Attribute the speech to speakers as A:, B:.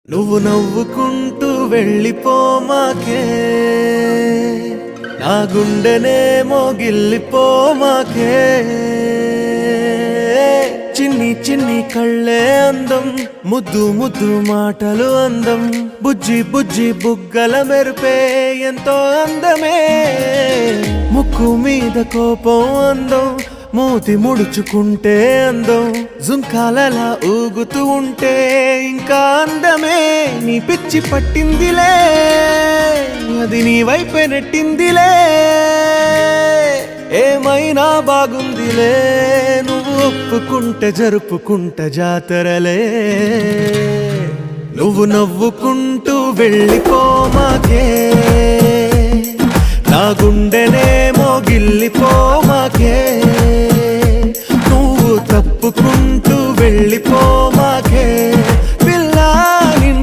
A: నువ్వు నవ్వుకుంటూ వెళ్ళిపోమాకే, నా గుండెనేమో గిల్లిపోమాకే. చిన్ని చిన్ని కళ్ళే అందం, ముద్దు ముద్దు మాటలు అందం, బుజ్జి బుజ్జి బుగ్గల మెరుపే ఎంతో అందమే. ముక్కు మీద కోపం అందం, మూతి ముడుచుకుంటే అందం, జుంకాలలా ఊగుతూ ఉంటే ఇంకా అందమే. నీ పిచ్చి పట్టిందిలే, అది నీ వైపే నెట్టిందిలే. ఏమైనా బాగుందిలే, నువ్వు ఒప్పుకుంటే జరుపుకుంటే జాతరలే. నువ్వు నవ్వుకుంటూ వెళ్ళిపోమాకే, నా గుండెనేమో గిల్లిపోమాకే. నువ్వు తప్పుకుంటూ వెళ్ళిపో